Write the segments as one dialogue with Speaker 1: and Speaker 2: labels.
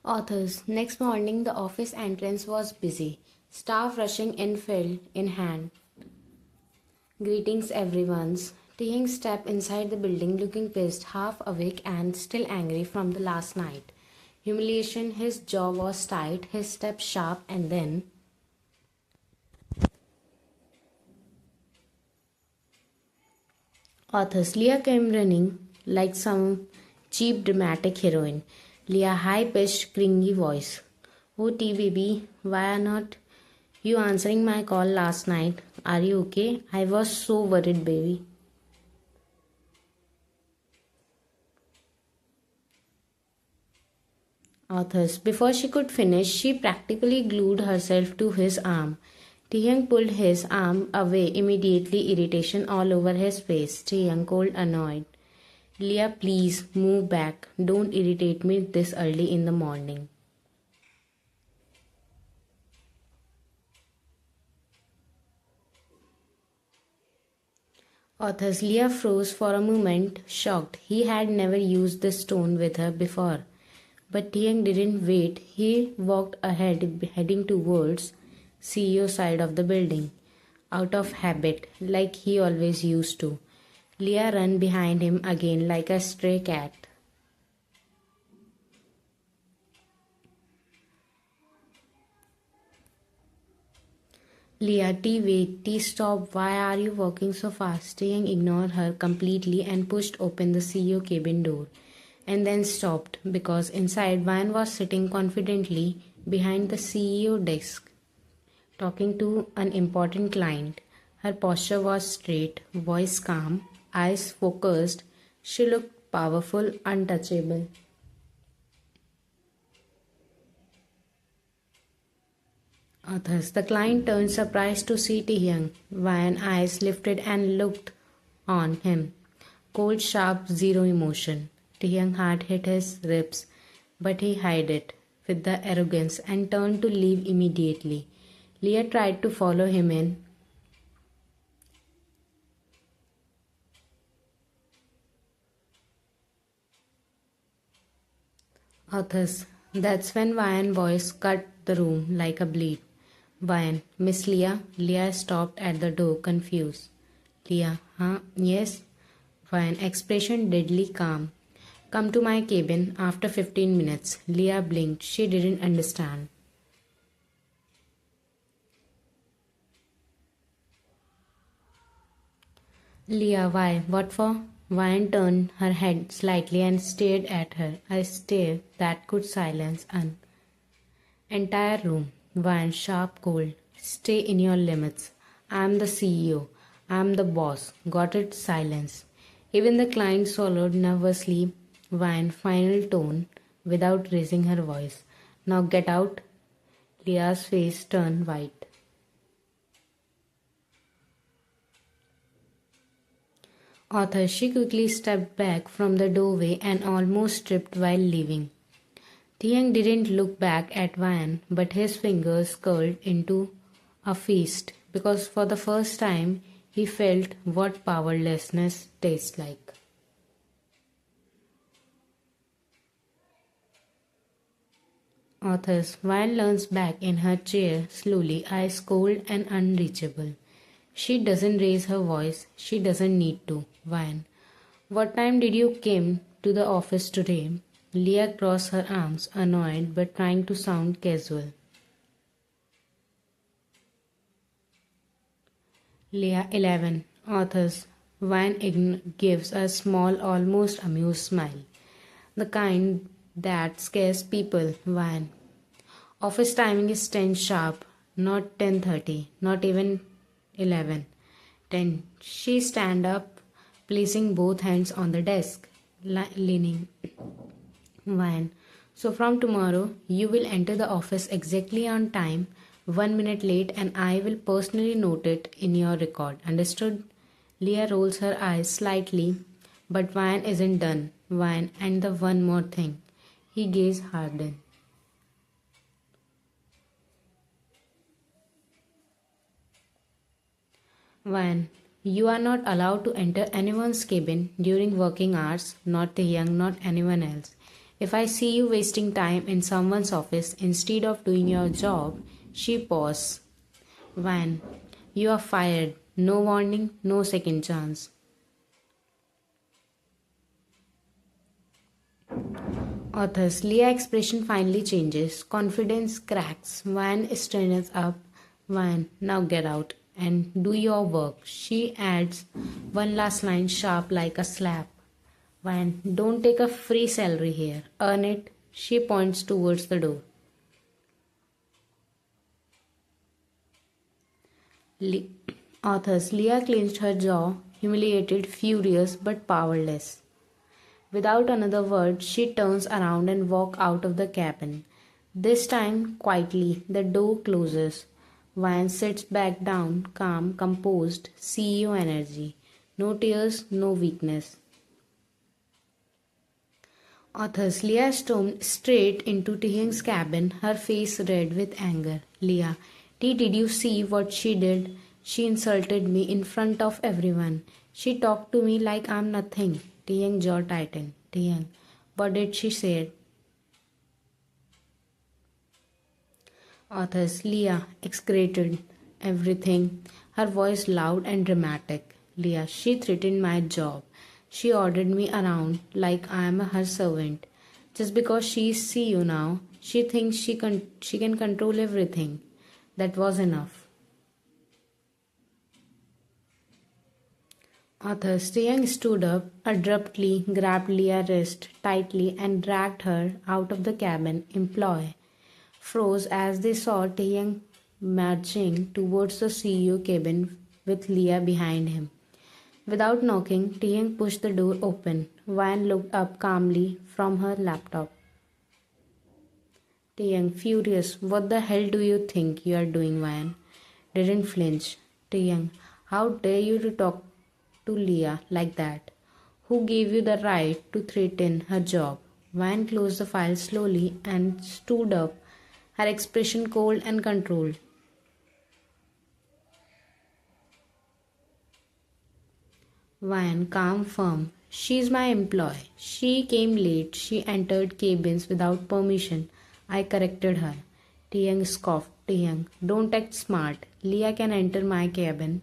Speaker 1: Authors. Next morning, the office entrance was busy. Staff rushing in filled in hand. Greetings, everyone's. Taehyung stepped inside the building looking pissed, half awake and still angry from the last night. Humiliation, his jaw was tight, his step sharp, and then Authors. Leah came running like some cheap dramatic heroine. Leah high-pitched, cringy voice. Oh, T baby, why are not you answering my call last night? Are you okay? I was so worried, baby. Authors. Before she could finish, she practically glued herself to his arm. Taehyung pulled his arm away immediately, irritation all over his face. Taehyung cold, annoyed. Leah, please move back. Don't irritate me this early in the morning. Authors. Leah froze for a moment, shocked. He had never used this tone with her before. But Taehyung didn't wait. He walked ahead, heading towards CEO side of the building, out of habit, like he always used to. Leah ran behind him again like a stray cat. Leah, T, wait, T, stop. Why are you walking so fast? Taehyung ignored her completely and pushed open the CEO cabin door, and then stopped because inside Van was sitting confidently behind the CEO desk, talking to an important client. Her posture was straight, voice calm, eyes focused. She looked powerful, untouchable. Others. The client turned surprised to see Taehyung. Van eyes lifted and looked on him. Cold, sharp, zero emotion. Taehyung's heart hit his ribs, but he hid it with the arrogance and turned to leave immediately. Leah tried to follow him in. Authors. That's when Vian's voice cut the room like a blade. Vian, Miss Leah. Leah stopped at the door, confused. Leah, huh? Yes. Vian, expression deadly calm. Come to my cabin after 15 minutes. Leah blinked. She didn't understand. Leah, why? What for? Vian turned her head slightly and stared at her, a stare that could silence an entire room. Vian, sharp, cold. Stay in your limits. I'm the CEO. I'm the boss. Got it? Silence. Even the client swallowed nervously. Vian, final tone, without raising her voice. Now get out. Leah's face turned white. Author. She quickly stepped back from the doorway and almost tripped while leaving. Taehyung didn't look back at Vian, but his fingers curled into a fist because for the first time he felt what powerlessness tastes like. Authors. Vian leans back in her chair slowly, eyes cold and unreachable. She doesn't raise her voice. She doesn't need to. Vian. What time did you came to the office today? Leah crossed her arms, annoyed but trying to sound casual. Leah, 11. Authors. Vian gives a small, almost amused smile. The kind that scares people. Vian. Office timing is 10 sharp, not 10:30, not even 11. 10. She stand up, placing both hands on the desk, leaning. Vian. So from tomorrow, you will enter the office exactly on time, 1 minute late, and I will personally note it in your record. Understood? Leah rolls her eyes slightly, but Vian isn't done. Vian, and the one more thing. He gazed hardened. Vian, you are not allowed to enter anyone's cabin during working hours, not Taehyung, not anyone else. If I see you wasting time in someone's office instead of doing your job, she paused. Van, you are fired. No warning, no second chance. Authors Leah expression finally changes. Confidence cracks. Van straightens up. Van, now get out and do your work. She adds one last line sharp like a slap. Van, don't take a free salary here. Earn it. She points towards the door. Le- Authors Leah clenched her jaw, humiliated, furious, but powerless. Without another word, she turns around and walks out of the cabin. This time, quietly, the door closes. Van sits back down, calm, composed, CEO energy. No tears, no weakness. Authors Leah stormed straight into Taehyung's cabin, her face red with anger. Leah, did you see what she did? She insulted me in front of everyone. She talked to me like I'm nothing. Taehyung jaw tightened. Taehyung, what did she say? Authors Leah excreted everything, her voice loud and dramatic. Leah, she threatened my job. She ordered me around like I am her servant. Just because she see you now, she thinks she can control everything. That was enough. Author Taehyung stood up, abruptly grabbed Leah's wrist tightly and dragged her out of the cabin. Employee froze as they saw Taehyung marching towards the CEO cabin with Leah behind him. Without knocking, Taehyung pushed the door open. Van looked up calmly from her laptop. Taehyung, furious, what the hell do you think you are doing, Van? Didn't flinch. Taehyung, how dare you to talk to Leah like that? Who gave you the right to threaten her job? Van closed the file slowly and stood up, her expression cold and controlled. Van, calm, firm. She's my employee. She came late. She entered cabins without permission. I corrected her. Taehyung scoffed. Taehyung, don't act smart. Leah can enter my cabin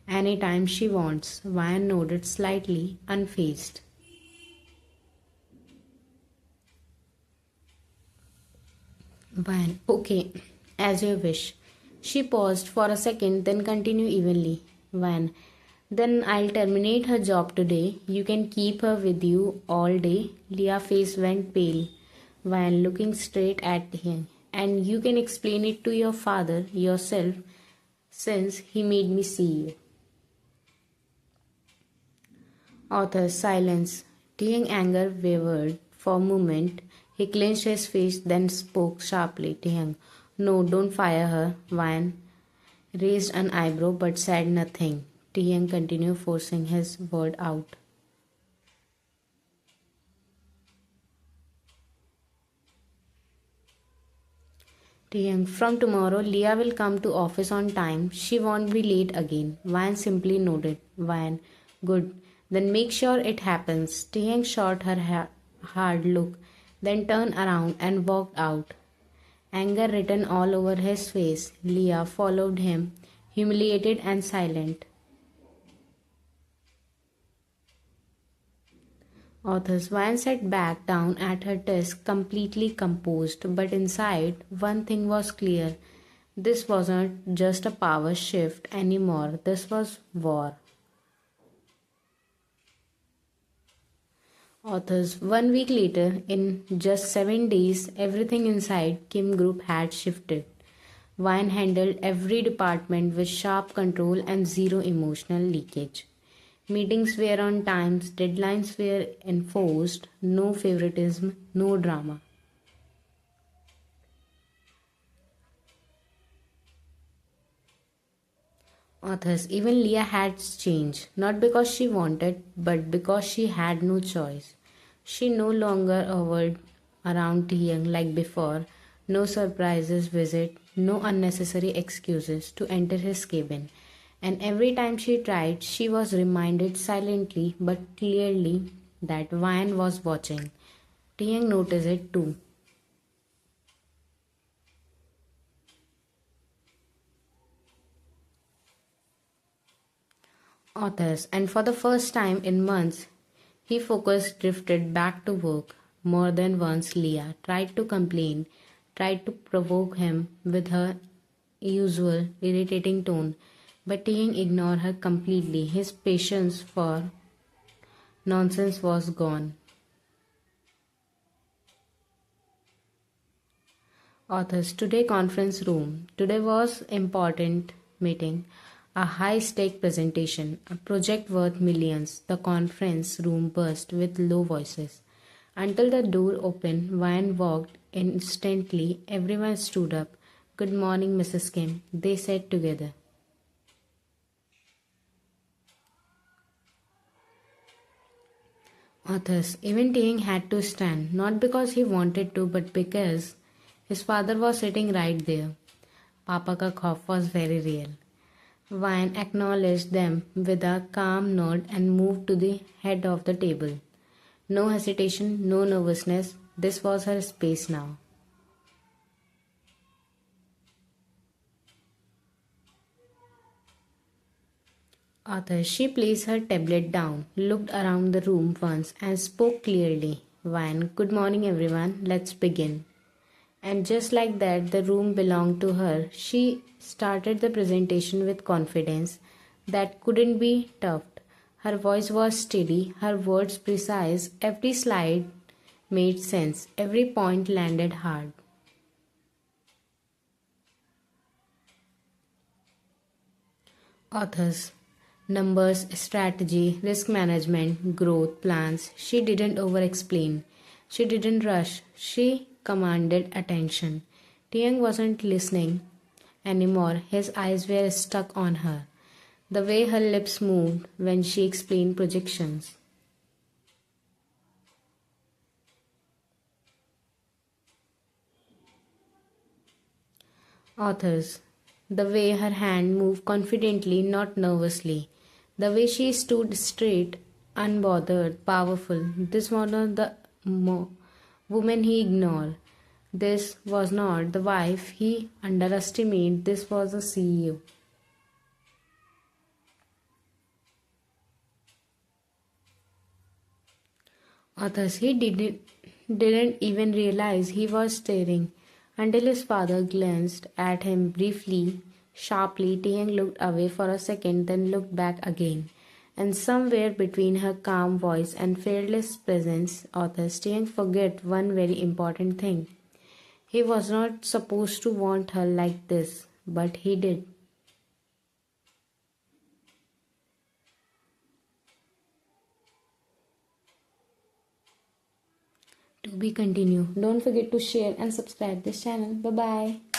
Speaker 1: anytime she wants. Van nodded slightly, unfazed. Van, okay, as you wish. She paused for a second, then continued evenly. Van, then I'll terminate her job today. You can keep her with you all day. Leah's face went pale. Van, looking straight at him. And you can explain it to your father yourself since he made me see you. Author silence. Taehyung anger wavered for a moment. He clenched his face, then spoke sharply. Taehyung, no, don't fire her. Van raised an eyebrow but said nothing. Taehyung continued forcing his word out. Taehyung, from tomorrow, Leah will come to office on time. She won't be late again. Van simply nodded. Van, good. Then make sure it happens. Taehyung shot her hard look, then turned around and walked out. Anger written all over his face. Leah followed him, humiliated and silent. Authors Van sat back down at her desk, completely composed, but inside, one thing was clear. This wasn't just a power shift anymore, this was war. Authors 1 week later, in just 7 days, everything inside Kim Group had shifted. Van handled every department with sharp control and zero emotional leakage. Meetings were on times, deadlines were enforced, no favoritism, no drama. Authors, even Leah had changed, not because she wanted, but because she had no choice. She no longer hovered around Taehyung like before, no surprises visit, no unnecessary excuses to enter his cabin. And every time she tried, she was reminded silently but clearly that Van was watching. Taehyung noticed it too. Authors, and for the first time in months, his focus drifted back to work. More than once, Leah tried to complain, tried to provoke him with her usual irritating tone, but Taehyung ignored her completely. His patience for nonsense was gone. Authors, today conference room. Today was important meeting, a high stake presentation, a project worth millions. The conference room burst with low voices. Until the door opened, Ryan walked. Instantly, everyone stood up. Good morning, Mrs. Kim, they said together. Authors, even Taehyung had to stand, not because he wanted to, but because his father was sitting right there. Papa ka cough was very real. Vine acknowledged them with a calm nod and moved to the head of the table. No hesitation, no nervousness. This was her space now. Author, she placed her tablet down, looked around the room once, and spoke clearly. Vine, good morning, everyone. Let's begin. And just like that, the room belonged to her. She started the presentation with confidence that couldn't be topped. Her voice was steady, her words precise, every slide made sense, every point landed hard. Authors, numbers, strategy, risk management, growth plans. She didn't over explain. She didn't rush. She commanded attention. Tiang wasn't listening anymore. His eyes were stuck on her. The way her lips moved when she explained projections. Authors, the way her hand moved confidently, not nervously. The way she stood straight, unbothered, powerful. This was not the woman he ignored. This was not the wife he underestimated. This was a CEO. Others, didn't even realize he was staring until his father glanced at him briefly, sharply. Taehyung looked away for a second, then looked back again. And somewhere between her calm voice and fearless presence, authors, Taehyung forget one very important thing. He was not supposed to want her like this, but he did. To be continued. Don't forget to share and subscribe this channel. Bye bye.